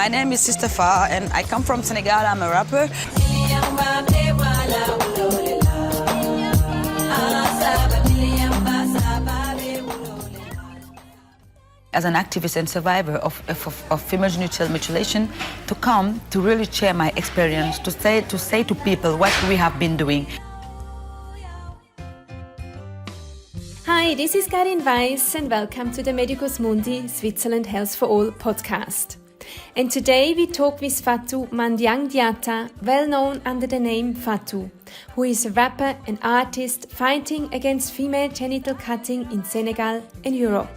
My name is Sista Fa and I come from Senegal. I'm a rapper. As an activist and survivor of female genital mutilation, to come to really share my experience, to say to people what we have been doing. Hi, this is Carine Weiss and welcome to the Medicus Mundi Switzerland Health for All podcast. And today we talk with Fatou Mandiang Diatta, well known under the name Fatou, who is a rapper and artist fighting against female genital cutting in Senegal and Europe.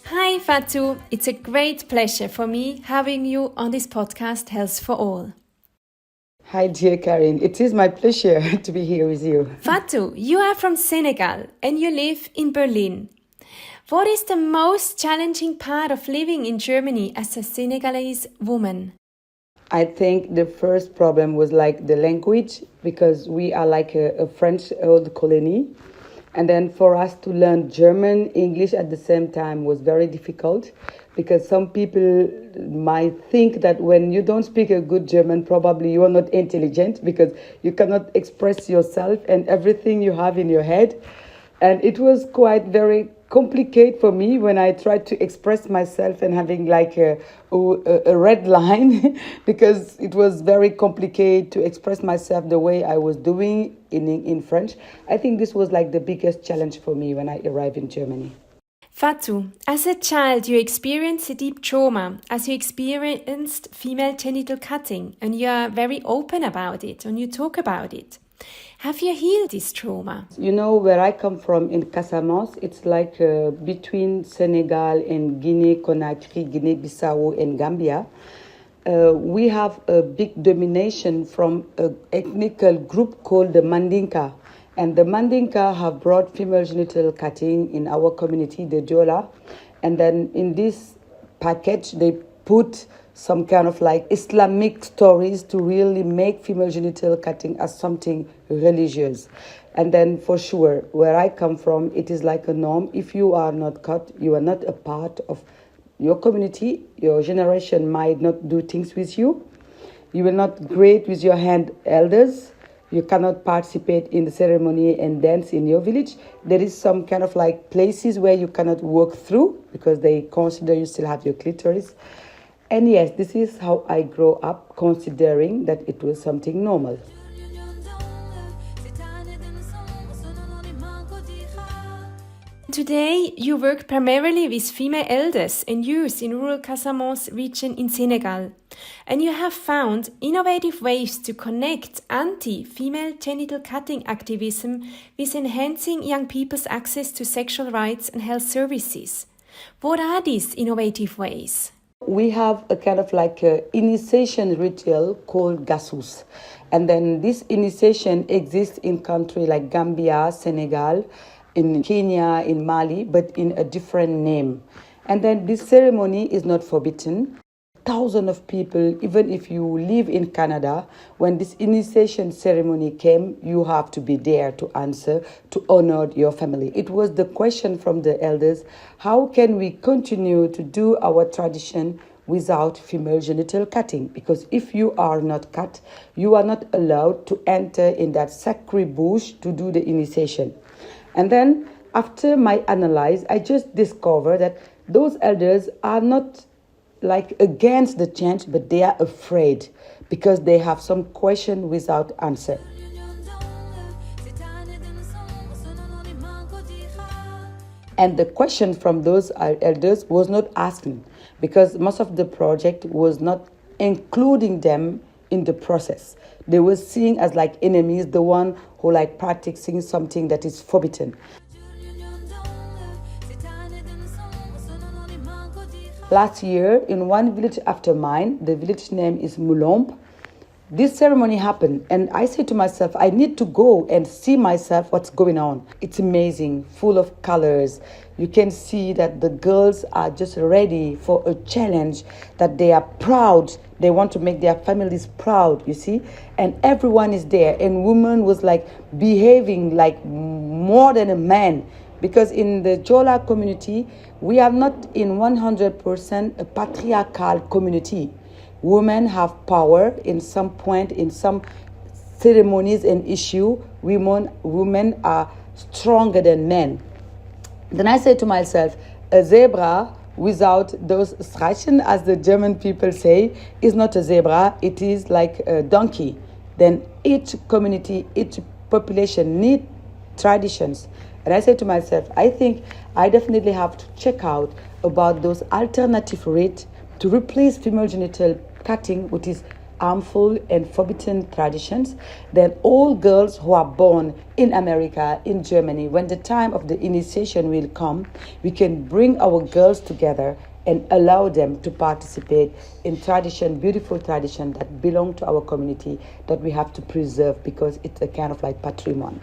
Hi Fatou, it's a great pleasure for me having you on this podcast Health for All. Hi dear Carine, it is my pleasure to be here with you. Fatou, you are from Senegal and you live in Berlin. What is the most challenging part of living in Germany as a Senegalese woman? I think the first problem was like the language, because we are like a French old colony. And then for us to learn German, English at the same time was very difficult, because some people might think that when you don't speak a good German, probably you are not intelligent, because you cannot express yourself and everything you have in your head. And it was quite very complicated for me when I tried to express myself and having like a red line because it was very complicated to express myself the way I was doing in French. I think this was like the biggest challenge for me when I arrived in Germany. Fatou, as a child you experienced a deep trauma as you experienced female genital cutting, and you are very open about it and you talk about it. Have you healed this trauma? You know, where I come from in Casamance, it's like between Senegal and Guinea-Conakry, Guinea-Bissau and Gambia. We have a big domination from an ethnic group called the Mandinka. And the Mandinka have brought female genital cutting in our community, the Diola. And then in this package, they put some kind of like Islamic stories to really make female genital cutting as something religious. And then for sure, where I come from, it is like a norm. If you are not cut, you are not a part of your community. Your generation might not do things with you. You will not greet with your hand elders. You cannot participate in the ceremony and dance in your village. There is some kind of like places where you cannot walk through because they consider you still have your clitoris. And yes, this is how I grew up, considering that it was something normal. Today, you work primarily with female elders and youth in rural Casamance region in Senegal. And you have found innovative ways to connect anti-female genital cutting activism with enhancing young people's access to sexual rights and health services. What are these innovative ways? We have a kind of like a initiation ritual called Gassus. And then this initiation exists in countries like Gambia, Senegal, in Kenya, in Mali, but in a different name. And then this ceremony is not forbidden. Thousands of people, even if you live in Canada, when this initiation ceremony came, you have to be there to answer, to honor your family. It was the question from the elders, how can we continue to do our tradition without female genital cutting? Because if you are not cut, you are not allowed to enter in that sacred bush to do the initiation. And then after my analysis, I just discovered that those elders are not like against the change, but they are afraid because they have some question without answer. And the question from those elders was not asking, because most of the project was not including them in the process. They were seen as like enemies, the one who like practicing something that is forbidden. Last year, in one village after mine, the village name is Moulombe, this ceremony happened, and I said to myself, I need to go and see myself what's going on. It's amazing, full of colors. You can see that the girls are just ready for a challenge, that they are proud. They want to make their families proud, you see. And everyone is there, and woman was like behaving like more than a man, Because in the Jola community, we are not in 100% a patriarchal community. Women have power in some point, in some ceremonies and issue. Women are stronger than men. Then I say to myself, a zebra without those Streichen, as the German people say, is not a zebra, it is like a donkey. Then each community, each population need traditions. And I say to myself, I think I definitely have to check out about those alternative rates to replace female genital cutting, which is harmful and forbidden traditions. Then all girls who are born in America, in Germany, when the time of the initiation will come, we can bring our girls together and allow them to participate in tradition, beautiful tradition that belong to our community that we have to preserve because it's a kind of like patrimony.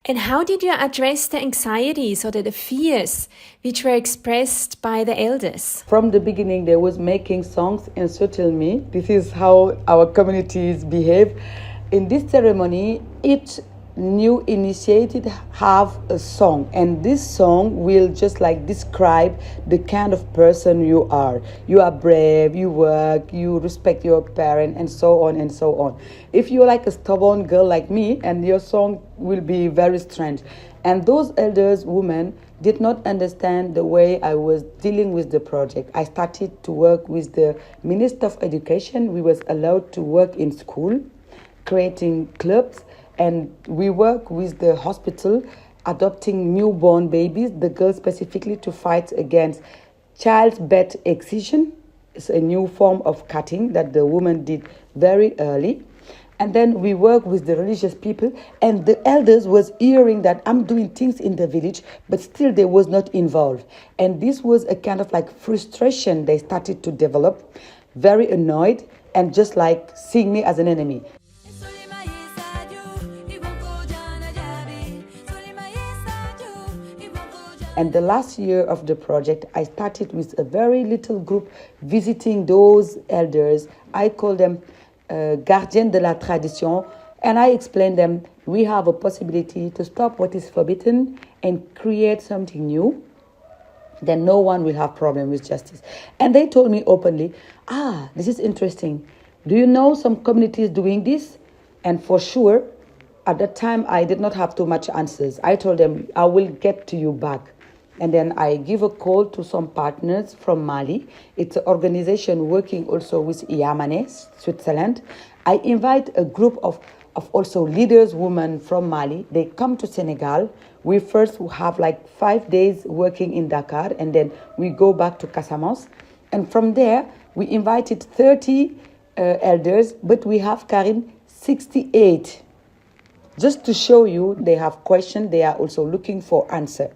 And how did you address the anxieties or the fears which were expressed by the elders? From the beginning, they was making songs and so tell me, this is how our communities behave. In this ceremony, each new initiated have a song, and this song will just like describe the kind of person you are. You are brave, you work, you respect your parent, and so on and so on. If you're like a stubborn girl like me, and your song will be very strange. And those elders, women, did not understand the way I was dealing with the project. I started to work with the Minister of Education. We was allowed to work in school, creating clubs, and we work with the hospital, adopting newborn babies, the girls specifically to fight against childbirth excision. It's a new form of cutting that the woman did very early. And then we work with the religious people, and the elders was hearing that I'm doing things in the village, but still they was not involved. And this was a kind of like frustration they started to develop, very annoyed, and just like seeing me as an enemy. And the last year of the project, I started with a very little group visiting those elders. I call them gardiens de la tradition. And I explained them, we have a possibility to stop what is forbidden and create something new. Then no one will have problem with justice. And they told me openly, this is interesting. Do you know some communities doing this? And for sure, at that time, I did not have too much answers. I told them, I will get to you back. And then I give a call to some partners from Mali. It's an organization working also with Yamane, Switzerland. I invite a group of also leaders, women from Mali. They come to Senegal. We first have like 5 days working in Dakar, and then we go back to Casamance. And from there, we invited 30 elders, but we have, Carine, 68. Just to show you, they have questions, they are also looking for answer.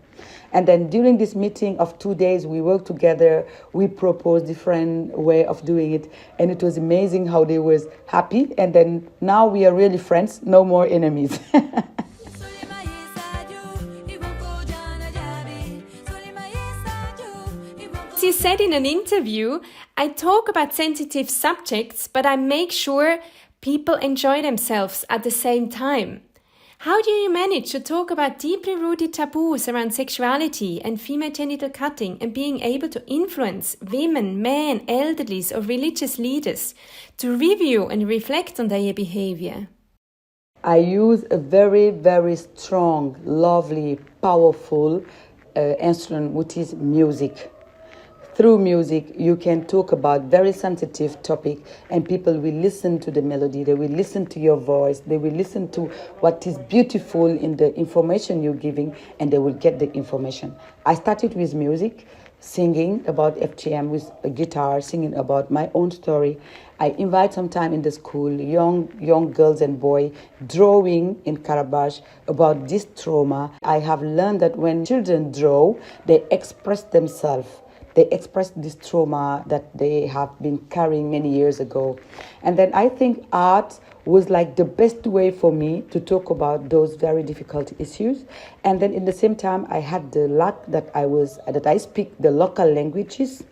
And then during this meeting of 2 days, we worked together, we proposed different way of doing it, and it was amazing how they was happy. And then now we are really friends, no more enemies. As you said in an interview, I talk about sensitive subjects, but I make sure people enjoy themselves at the same time. How do you manage to talk about deeply rooted taboos around sexuality and female genital cutting and being able to influence women, men, elderlies or religious leaders to review and reflect on their behavior? I use a very, very strong, lovely, powerful instrument, which is music. Through music, you can talk about very sensitive topic, and people will listen to the melody, they will listen to your voice, they will listen to what is beautiful in the information you're giving, and they will get the information. I started with music, singing about FGM with a guitar, singing about my own story. I invite sometime in the school young girls and boys drawing in Calabash about this trauma. I have learned that when children draw, they express themselves. They express this trauma that they have been carrying many years ago. And then I think art was like the best way for me to talk about those very difficult issues. And then in the same time, I had the luck that I speak the local languages.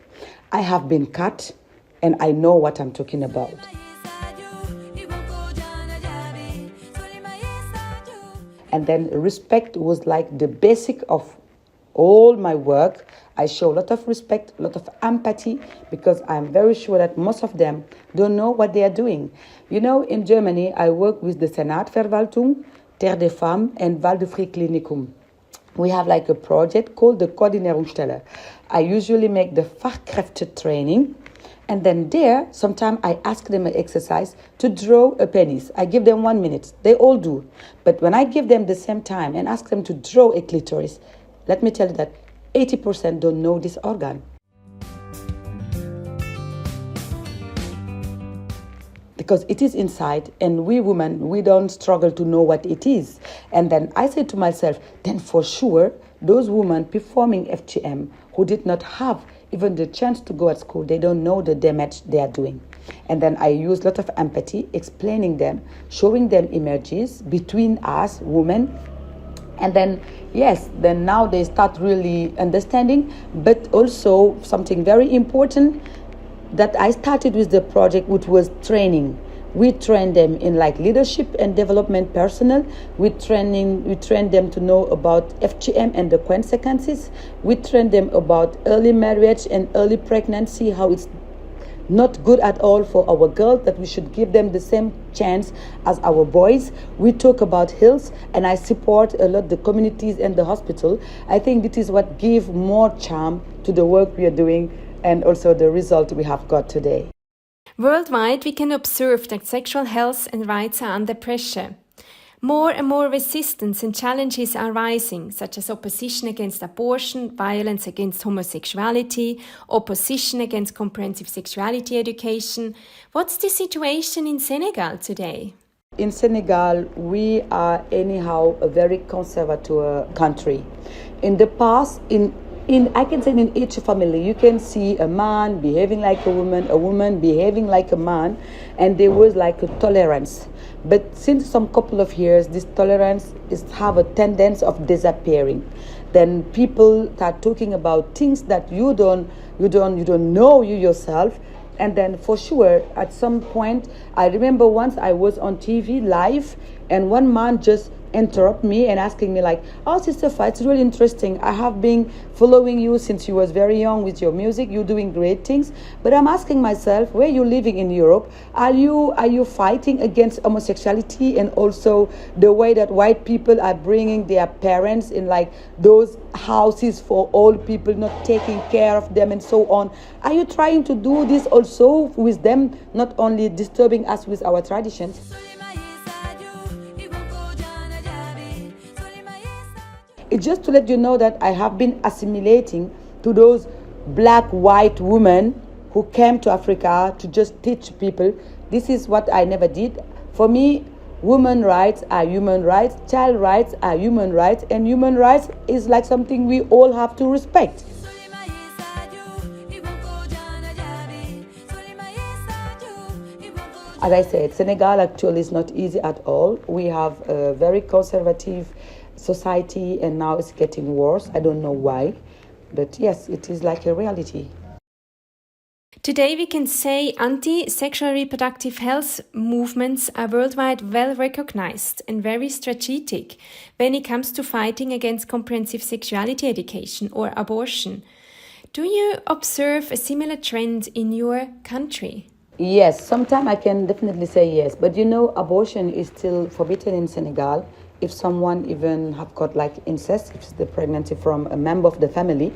I have been cut and I know what I'm talking about. And then respect was like the basic of all my work. I show a lot of respect, a lot of empathy, because I'm very sure that most of them don't know what they are doing. You know, in Germany, I work with the Senatsverwaltung, Terre des Femmes, and Waldefree Klinikum. We have like a project called the Koordinierungsstelle. I usually make the Fachkräfte training, and then there, sometimes I ask them an exercise to draw a penis. I give them 1 minute. They all do. But when I give them the same time and ask them to draw a clitoris, let me tell you that 80% don't know this organ. Because it is inside, and we women, we don't struggle to know what it is. And then I say to myself, then for sure, those women performing FGM who did not have even the chance to go at school, they don't know the damage they are doing. And then I use a lot of empathy, explaining them, showing them images between us, women. And then, yes, then now they start really understanding, but also something very important that I started with the project, which was training. We train them in like leadership and development personnel. We train them to know about FGM and the consequences. We train them about early marriage and early pregnancy, how it's not good at all for our girls, that we should give them the same chance as our boys. We talk about health, and I support a lot the communities and the hospital. I think this is what gives more charm to the work we are doing, and also the result we have got today. Worldwide, we can observe that sexual health and rights are under pressure. More and more resistance and challenges are rising, such as opposition against abortion, violence against homosexuality, opposition against comprehensive sexuality education. What's the situation in Senegal today? In Senegal, we are anyhow a very conservative country. In the past, I can say in each family, you can see a man behaving like a woman behaving like a man, and there was like a tolerance. But since some couple of years, this tolerance have a tendency of disappearing. Then people start talking about things that you don't know you yourself. And then for sure, at some point, I remember once I was on TV live, and one man just interrupt me and asking me like, "Oh, Sista Fa, it's really interesting. I have been following you since you was very young with your music. You're doing great things. But I'm asking myself, where you living in Europe? Are you fighting against homosexuality and also the way that white people are bringing their parents in like those houses for old people, not taking care of them and so on? Are you trying to do this also with them, not only disturbing us with our traditions?" It's just to let you know that I have been assimilating to those black, white women who came to Africa to just teach people. This is what I never did. For me, women rights are human rights, child rights are human rights, and human rights is like something we all have to respect. As I said, Senegal actually is not easy at all. We have a very conservative society, and now it's getting worse. I don't know why, but yes, it is like a reality. Today we can say anti-sexual reproductive health movements are worldwide well recognized and very strategic when it comes to fighting against comprehensive sexuality education or abortion. Do you observe a similar trend in your country? Yes, sometimes I can definitely say yes, but you know, abortion is still forbidden in Senegal. If someone even have got like incest, if it's the pregnancy from a member of the family,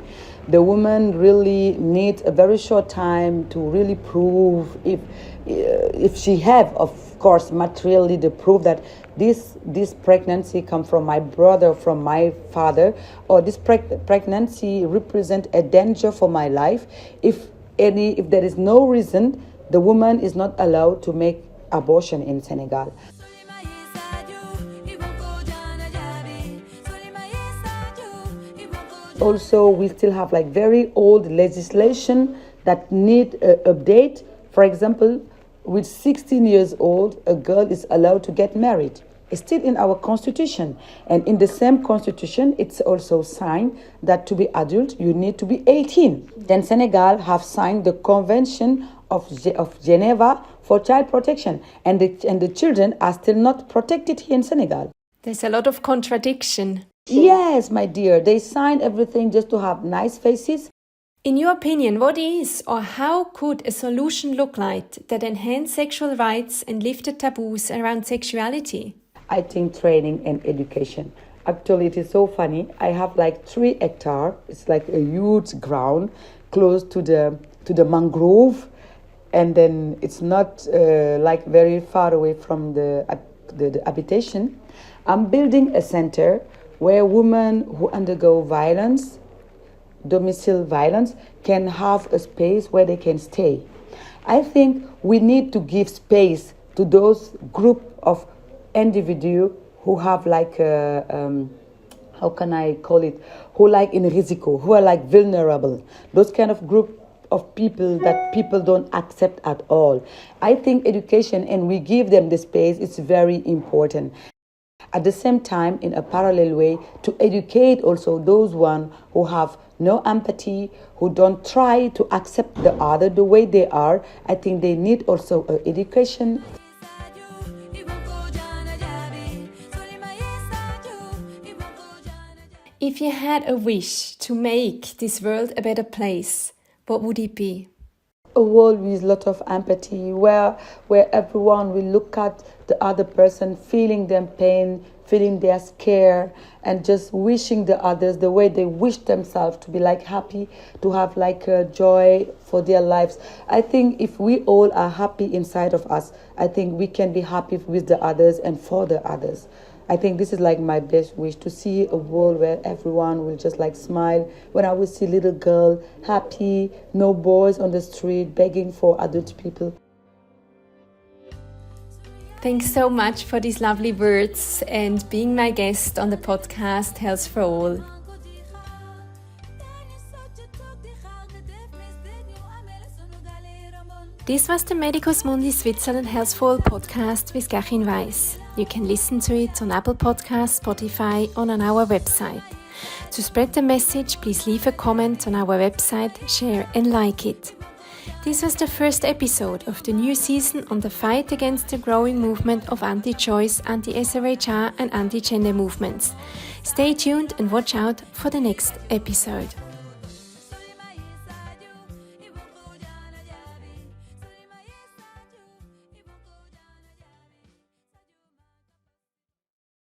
the woman really needs a very short time to really prove if she have, of course, materially the proof that this pregnancy come from my brother, from my father, or this pregnancy represent a danger for my life. If there is no reason, the woman is not allowed to make abortion in Senegal. Also, we still have like very old legislation that need update. For example, with 16 years old, a girl is allowed to get married. It's still in our constitution. And in the same constitution, it's also signed that to be adult, you need to be 18. Then Senegal have signed the Convention of Geneva for child protection. And the children are still not protected here in Senegal. There's a lot of contradiction. Yes, my dear, they sign everything just to have nice faces. In your opinion, what is or how could a solution look like that enhance sexual rights and lift the taboos around sexuality? I think training and education. Actually, it is so funny. I have like 3 hectares. It's like a huge ground close to the mangrove, and then it's not like very far away from the habitation. I'm building a center where women who undergo violence, domicile violence, can have a space where they can stay. I think we need to give space to those group of individuals who have like how can I call it, who like in risiko, who are like vulnerable, those kind of group of people that people don't accept at all. I think education, and we give them the space, it's very important. At the same time, in a parallel way, to educate also those one who have no empathy, who don't try to accept the other the way they are. I think they need also education. If you had a wish to make this world a better place, what would it be? A world with a lot of empathy, where everyone will look at the other person, feeling their pain, feeling their scare, and just wishing the others the way they wish themselves to be like happy, to have like a joy for their lives. I think if we all are happy inside of us, I think we can be happy with the others and for the others. I think this is like my best wish, to see a world where everyone will just like smile. When I will see little girl happy, no boys on the street begging for adult people. Thanks so much for these lovely words and being my guest on the podcast Health for All. This was the Medicus Mundi Switzerland Health for All podcast with Carine Weiss. You can listen to it on Apple Podcasts, Spotify, or on our website. To spread the message, please leave a comment on our website, share and like it. This was the first episode of the new season on the fight against the growing movement of anti-choice, anti-SRHR and anti-gender movements. Stay tuned and watch out for the next episode.